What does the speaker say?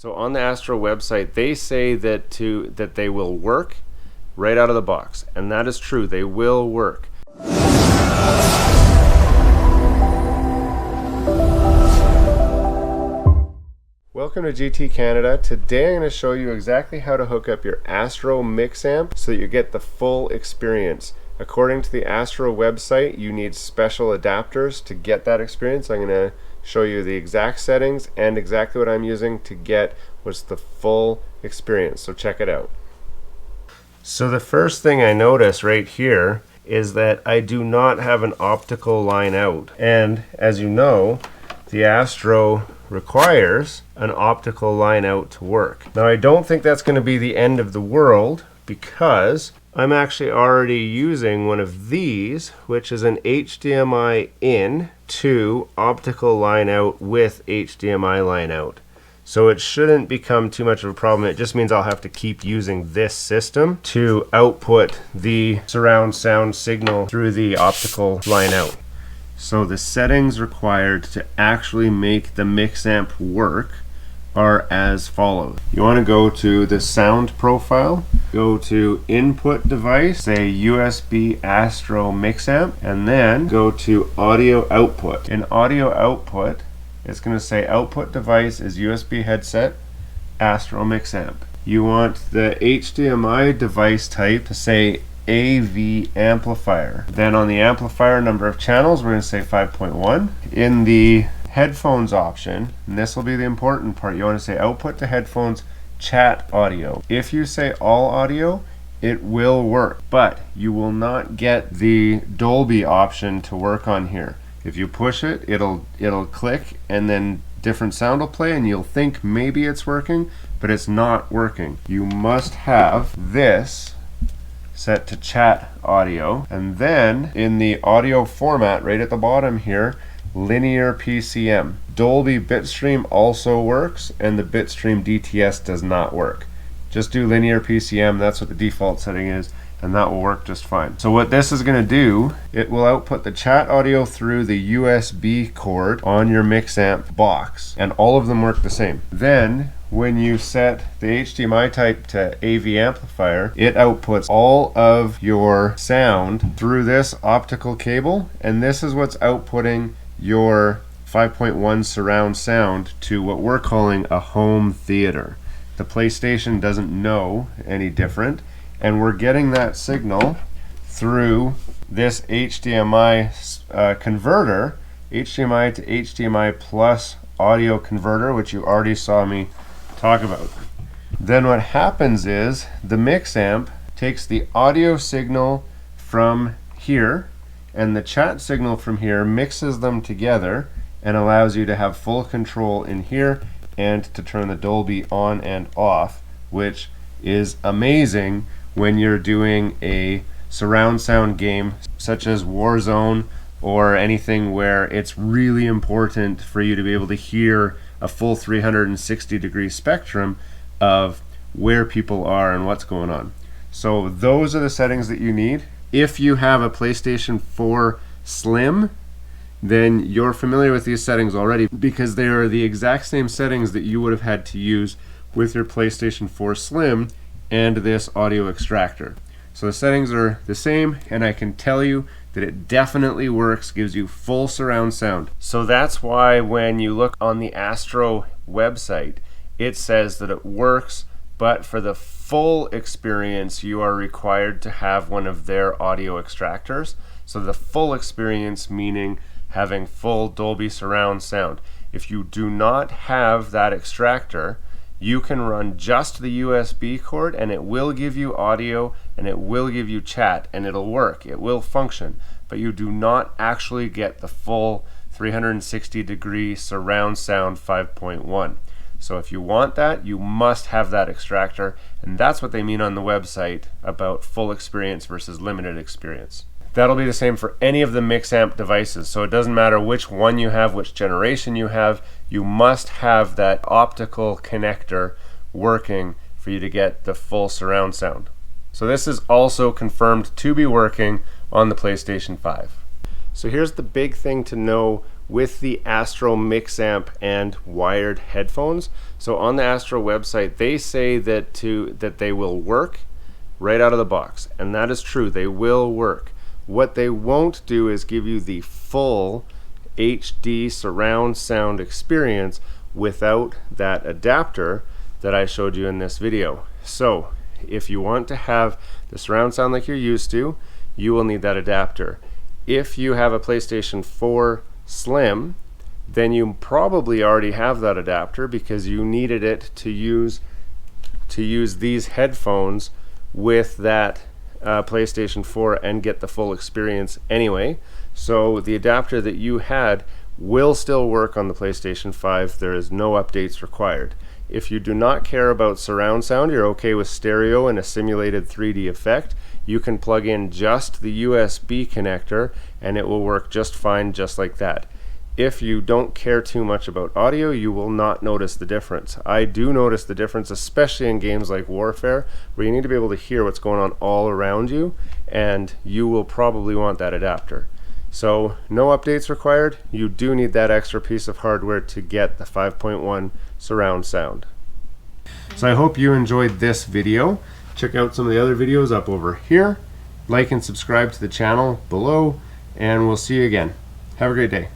So on the Astro website, they say that they will work right out of the box, and that is true. They will work. Welcome to GT Canada. Today I'm going to show you exactly how to hook up your Astro Mixamp so that you get the full experience. According to the Astro website, you need special adapters to get that experience. I'm going to show you the exact settings and exactly what I'm using to get what's the full experience. So check it out. So the first thing I notice right here is that I do not have an optical line out. And as you know, the Astro requires an optical line out to work. Now I don't think that's going to be the end of the world, because I'm actually already using one of these, which is an HDMI in to optical line out with HDMI line out. So it shouldn't become too much of a problem. It just means I'll have to keep using this system to output the surround sound signal through the optical line out. So the settings required to actually make the Mixamp work are as follows. You want to go to the sound profile, go to input device, say USB Astro Mixamp, and then go to audio output. In audio output, it's going to say output device is USB headset Astro Mixamp. You want the HDMI device type to say AV amplifier. Then on the amplifier number of channels, we're going to say 5.1. In the headphones option, and this will be the important part, you want to say output to headphones chat audio. If you say all audio, it will work, but you will not get the Dolby option to work on here. If you push it, it'll click and then different sound will play and you'll think maybe it's working, but it's not working. You must have this set to chat audio, and then in the audio format right at the bottom here, linear PCM. Dolby BITSREAM also works, and the BITSREAM DTS does not work. Just do linear PCM, that's what the default setting is, and that will work just fine. So what this is going to do, it will output the chat audio through the USB cord on your Mixamp box, and all of them work the same. Then when you set the HDMI type to AV amplifier, it outputs all of your sound through this optical cable, and this is what's outputting your 5.1 surround sound to what we're calling a home theater. The PlayStation doesn't know any different, and we're getting that signal through this HDMI converter, HDMI to HDMI plus audio converter, which you already saw me talk about. Then what happens is the Mixamp takes the audio signal from here and the chat signal from here, mixes them together, and allows you to have full control in here and to turn the Dolby on and off, which is amazing when you're doing a surround sound game such as Warzone or anything where it's really important for you to be able to hear a full 360-degree spectrum of where people are and what's going on. So those are the settings that you need. If you have a PlayStation 4 Slim, then you're familiar with these settings already, because they are the exact same settings that you would have had to use with your PlayStation 4 Slim and this audio extractor. So the settings are the same, and I can tell you that it definitely works, gives you full surround sound. So that's why when you look on the Astro website, it says that it works, but for the full experience, you are required to have one of their audio extractors. So the full experience meaning having full Dolby surround sound. If you do not have that extractor, you can run just the USB cord and it will give you audio and it will give you chat and it'll work, it will function, but you do not actually get the full 360-degree surround sound 5.1. So if you want that, you must have that extractor, and that's what they mean on the website about full experience versus limited experience. That'll be the same for any of the Mixamp devices, so it doesn't matter which one you have, which generation you have, you must have that optical connector working for you to get the full surround sound. So this is also confirmed to be working on the PlayStation 5. So here's the big thing to know with the Astro Mixamp and wired headphones. So on the Astro website, they say that they will work right out of the box, and that is true. They will work. What they won't do is give you the full HD surround sound experience without that adapter that I showed you in this video. So if you want to have the surround sound like you're used to, you will need that adapter. If you have a PlayStation 4 Slim, then you probably already have that adapter because you needed it to use these headphones with that PlayStation 4 and get the full experience anyway. So the adapter that you had will still work on the PlayStation 5. There is no updates required. If you do not care about surround sound, you're okay with stereo and a simulated 3D effect, you can plug in just the USB connector and it will work just fine just like that. If you don't care too much about audio, you will not notice the difference. I do notice the difference, especially in games like Warfare, where you need to be able to hear what's going on all around you, and you will probably want that adapter. So no updates required. You do need that extra piece of hardware to get the 5.1 surround sound. So I hope you enjoyed this video. Check out some of the other videos up over here. Like and subscribe to the channel below, and we'll see you again. Have a great day.